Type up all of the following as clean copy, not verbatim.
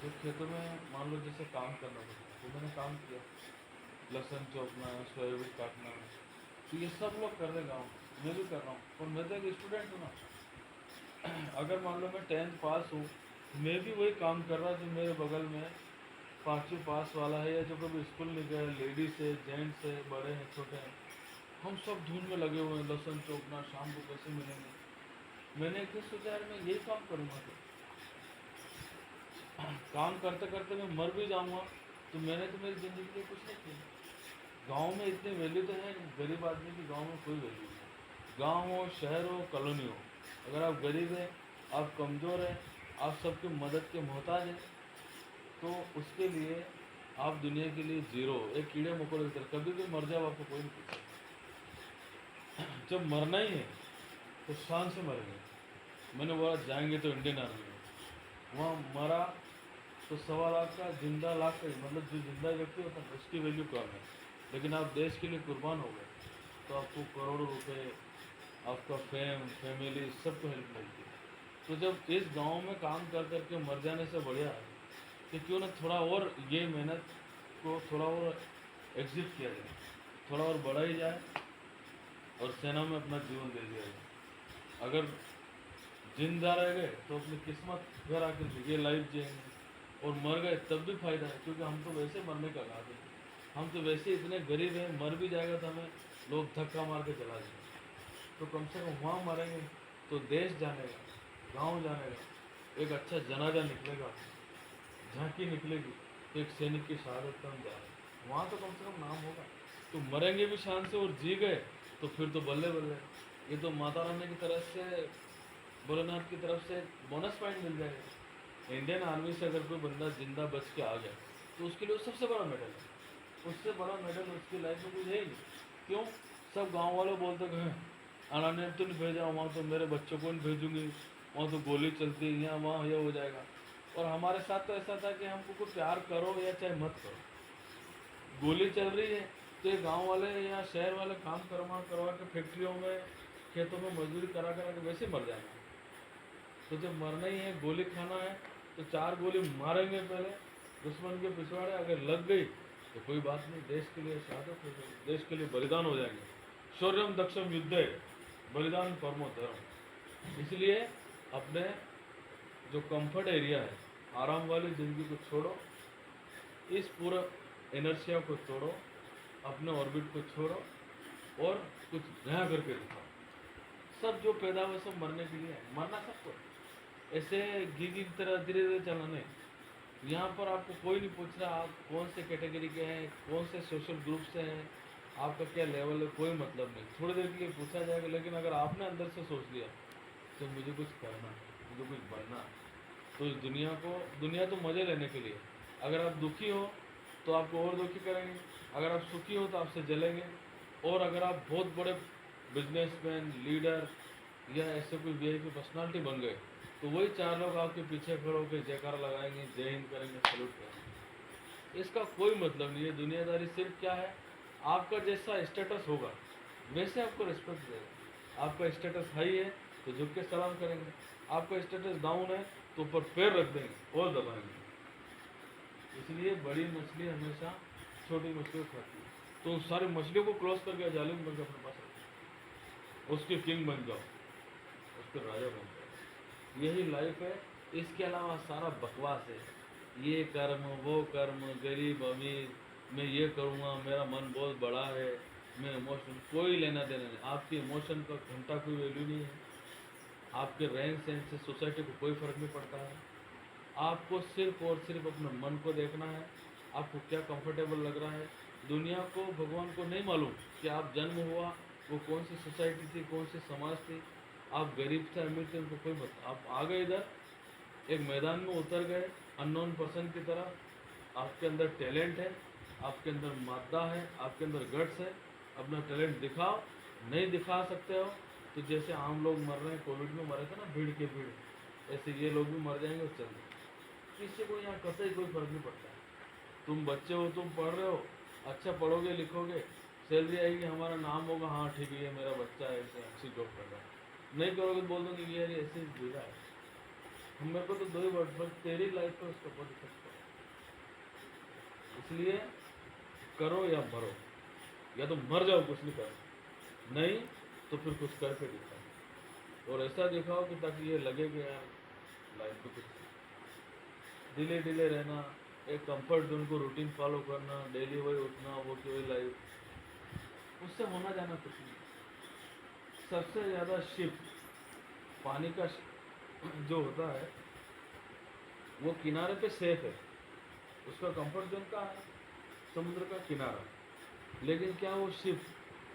जो खेतों में मान लो जैसे काम करना पड़ता है, तो मैंने काम किया, लहसुन चौपना, सोयाबीन काटना, तो ये सब लोग कर रहे गाँव में, मैं भी कर रहा हूँ। और मैं तो एक स्टूडेंट हूँ ना, अगर मान लो मैं 10th पास हूँ, मैं भी वही काम कर रहा जो मेरे बगल में 5वीं पास वाला है, या जो कभी स्कूल नहीं गया, लेडीज़ है, जेंट्स है, बड़े हैं, छोटे हैं, हम सब धुन में लगे हुए हैं, लहसुन चौपना, शाम को कैसे मिलेंगे। मैंने एक दिन सोचा यार मैं यही काम करूँगा, तो काम करते करते मैं मर भी जाऊँगा, तो मैंने तो मेरी ज़िंदगी में कुछ नहीं किया। गांव में इतनी वैल्यू तो है, गरीब आदमी की गांव में कोई वैल्यू नहीं। गांव हो, शहर हो, कॉलोनी हो, अगर आप गरीब हैं, आप कमज़ोर हैं, आप सबकी मदद के मोहताज हैं, तो उसके लिए आप दुनिया के लिए जीरो हो, एक कीड़े मकोड़े की तरह, कभी भी मर जाओ आपको कोई नहीं पूछेगा। जब मरना ही है तो शान से मरेंगे। मैंने बोला जाएंगे तो इंडियन आर्मी में, वहाँ मरा तो 1.25 लाख का, जिंदा लाख का, मतलब जो जिंदा व्यक्ति होता है उसकी वैल्यू कम है। लेकिन आप देश के लिए कुर्बान हो गए तो आपको करोड़ों रुपए, आपका फेम, फैमिली, सबको हेल्प मिलती है। तो जब इस गांव में काम कर करके मर जाने से बढ़िया है कि क्यों ना थोड़ा और ये मेहनत को थोड़ा और एग्जिट किया जाए, थोड़ा और बढ़ाई जाए, और सेना में अपना जीवन दे दिया जाए। अगर जिंदा रह गए तो अपनी किस्मत घर आकर ये लाइफ जिएंगे, और मर गए तब भी फायदा है, क्योंकि हम तो वैसे मरने का काबिल हैं। हम तो वैसे इतने गरीब हैं, मर भी जाएगा तो हमें लोग धक्का मार के चला जाएंगे। तो कम से कम वहाँ मरेंगे तो देश जानेगा, गांव जानेगा, एक अच्छा जनाजा निकलेगा, झांकी निकलेगी, तो एक सैनिक की शहादत का हम जा रहे हैं, वहाँ तो कम से कम नाम होगा। तो मरेंगे भी शान से और जी गए तो फिर तो बल्ले बल्ले। ये तो माता रानी की तरफ से, भोलेनाथ की तरफ से बोनस पॉइंट मिल जाएगा। इंडियन आर्मी से अगर कोई बंदा जिंदा बच के आ गया तो उसके लिए सबसे बड़ा मेडल है, उससे बड़ा मेडल उसकी लाइफ में कुछ है ही नहीं। क्यों? सब गांव वाले बोलते हैं अनाने तो नहीं भेजा, वहाँ तो मेरे बच्चों को नहीं भेजूंगी, वहाँ तो गोली चलती है, यहाँ वहाँ यह हो जाएगा। और हमारे साथ तो ऐसा था कि हमको कुछ प्यार करो या चाहे मत करो, गोली चल रही है तो ये गांव वाले या शहर वाले काम करवा करवा के फैक्ट्रियों में, खेतों में मजदूरी करा करा के वैसे मर जाएंगे। तो जब मरना ही है, गोली खाना है, तो 4 गोली मारेंगे पहले दुश्मन के पिछवाड़े, अगर लग गई तो कोई बात नहीं, देश के लिए शहादत हो जाएगी, देश के लिए बलिदान हो जाएंगे। शौर्यम दक्षम युद्धे, बलिदान परमो धर्म। इसलिए अपने जो कंफर्ट एरिया है, आराम वाली ज़िंदगी को छोड़ो, इस पूरा इनर्शिया को तोड़ो, अपने ऑर्बिट को छोड़ो, और कुछ नया करके दिखाओ। सब जो पैदा हुए सब मरने के लिए है, मरना सबको, ऐसे घी की तरह धीरे धीरे चलना नहीं। यहाँ पर आपको कोई नहीं पूछ रहा आप कौन से कैटेगरी के हैं, कौन से सोशल ग्रुप से हैं, आपका क्या लेवल है, कोई मतलब नहीं। थोड़ी देर के लिए पूछा जाएगा, लेकिन अगर आपने अंदर से सोच लिया तो मुझे कुछ करना है, मुझे कुछ बनना है, तो इस दुनिया को, दुनिया तो मज़े लेने के लिए। अगर आप दुखी हो तो आपको और दुखी करेंगे, अगर आप सुखी हो तो आपसे जलेंगे। और अगर आप बहुत बड़े बिजनेसमैन, लीडर या ऐसे कोई वीआईपी पर्सनालिटी बन गए तो वही 4 लोग आपके पीछे खड़े होकर जयकार लगाएंगे, जय हिंद करेंगे, सैल्यूट करेंगे। इसका कोई मतलब नहीं है। दुनियादारी सिर्फ क्या है, आपका जैसा स्टेटस होगा वैसे आपको रिस्पेक्ट देगा। आपका स्टेटस हाई है तो झुक के सलाम करेंगे, आपका स्टेटस डाउन है तो ऊपर पैर रख देंगे और दबाएंगे। इसलिए बड़ी मछली हमेशा छोटी मछलियों को खाती है। तो उन सारी मछलियों को क्रॉस करके जालिम बन के अपने पास रखो, उसके किंग बन जाओ, उसके राजा बन जाओ। यही लाइफ है। इसके अलावा सारा बकवास है, ये कर्म वो कर्म, गरीब अमीर, मैं ये करूँगा, मेरा मन बहुत बड़ा है, मैं इमोशन, कोई लेना देना नहीं। आपके इमोशन का घंटा कोई वैल्यू नहीं है। आपके रहन सहन से सोसाइटी को कोई फ़र्क नहीं पड़ता है। आपको सिर्फ और सिर्फ अपने मन को देखना है, आपको क्या कंफर्टेबल लग रहा है। दुनिया को, भगवान को नहीं मालूम कि आप जन्म हुआ वो कौन सी सोसाइटी थी, कौन सी समाज थी, आप गरीब थे अमीर थे, उनको कोई मत। आप आ गए इधर, एक मैदान में उतर गए अननोन पर्सन की तरह। आपके अंदर टैलेंट है, आपके अंदर मादा है, आपके अंदर गट्स है, अपना टैलेंट दिखाओ। नहीं दिखा सकते हो तो जैसे आम लोग मर रहे हैं, कोविड में मरे थे ना भीड़ के भीड़, ऐसे ये लोग भी मर जाएंगे और चल जाएंगे। किसी को यहाँ कतई कोई फर्क नहीं पड़ता है। तुम बच्चे हो, तुम पढ़ रहे हो, अच्छा पढ़ोगे लिखोगे, सैलरी आएगी, हमारा नाम होगा, हाँ ठीक है ये मेरा बच्चा है, ऐसे अच्छी जॉब कर रहा है। नहीं करोगे तो बोल दोगे ये ऐसे जीरा है। मेरे को तो 2 ही वर्ड, बस तेरी लाइफ पे उसका बहुत इफेक्ट पड़ा। इसलिए करो या मरो, या तो मर जाओ कुछ नहीं करो, नहीं तो फिर कुछ करके दिखाओ, और ऐसा दिखाओ कि ताकि ये लगे कि यार लाइफ में कुछ डिले डिले रहना, एक कंफर्ट जोन को रूटीन फॉलो करना, डेली वही उठना, वो की वही लाइफ, उससे होना जाना कुछ नहीं। सबसे ज़्यादा शिप पानी का जो होता है वो किनारे पे सेफ है, उसका कंफर्ट जोन का है समुद्र का किनारा। लेकिन क्या वो शिप,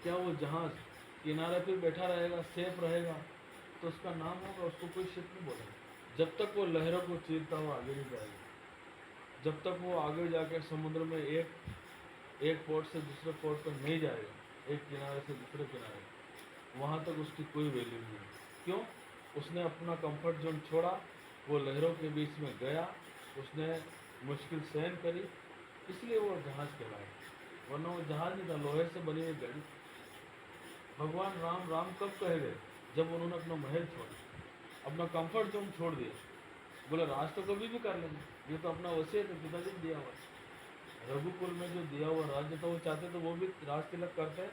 क्या वो जहाज किनारे पे बैठा रहेगा, सेफ रहेगा, तो उसका नाम होगा, उसको कोई शिप नहीं बोलेगा। जब तक वो लहरों को चीरता हुआ आगे नहीं जाएगा, जब तक वो आगे जाके समुद्र में एक पोर्ट से दूसरे पोर्ट पर नहीं जाएगा, एक किनारे से दूसरे किनारे, वहाँ तक उसकी कोई वैल्यू नहीं है। क्यों? उसने अपना कंफर्ट जोन छोड़ा, वो लहरों के बीच में गया, उसने मुश्किल सहन करी, इसलिए वो जहाज कहलाया, वरना वो जहाज नहीं था, लोहे से बनी हुई गाड़ी। भगवान राम राम कब कहे गए? जब उन्होंने अपना महल छोड़ा, अपना कंफर्ट जोन छोड़ दिया, बोले राज तो कभी भी कर लेंगे, ये तो अपना वसीयत है, पिताजी ने दिया हुआ। रघुकुल में जो दिया हुआ राज्य था, वो चाहते तो वो भी राज तिलक करते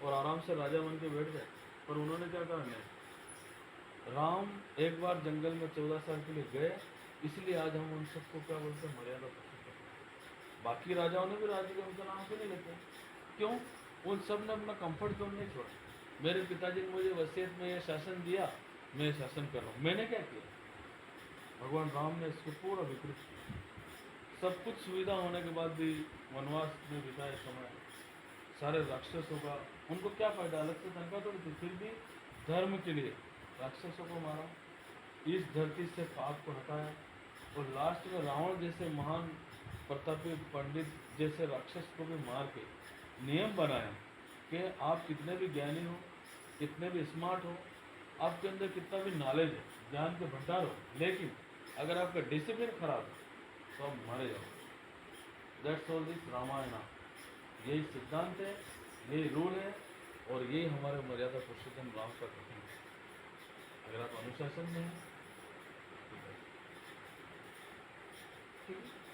और आराम से राजा बन के बैठ गए, पर उन्होंने क्या कहा? नहीं। राम एक बार जंगल में 14 साल के लिए गए, इसलिए आज हम उन सबको क्या बोलते हैं? मर्यादा पुरुषोत्तम। बाकी राजाओं ने भी राज्य के उनका नाम क्यों नहीं लेते? क्यों? उन सब ने अपना कंफर्ट जोन नहीं छोड़ा। मेरे पिताजी ने मुझे वसीयत में ये शासन दिया, मैं ये शासन कर रहा हूँ, मैंने क्या किया? भगवान राम ने इसको पूरा विपरीत किया। सब कुछ सुविधा होने के बाद भी वनवास में बिताए समय, सारे राक्षसों का उनको क्या फायदा? अलग से तनख्वाह थोड़ी थी, फिर भी धर्म के लिए राक्षसों को मारा, इस धरती से पाप को हटाया, और लास्ट में रावण जैसे महान प्रतापी पंडित जैसे राक्षस को भी मार के नियम बनाया कि आप कितने भी ज्ञानी हो, कितने भी स्मार्ट हो, आपके अंदर कितना भी नॉलेज है, ज्ञान के भंडार हो, लेकिन अगर आपका डिसिप्लिन खराब है तो आप मारे जाओ। That's all this Ramayana. यही सिद्धांत है, यही रूल है, और यही हमारे मर्यादा पुरुषोत्तम राम का कथन है। अगर आप अनुशासन में हैं, ठीक है।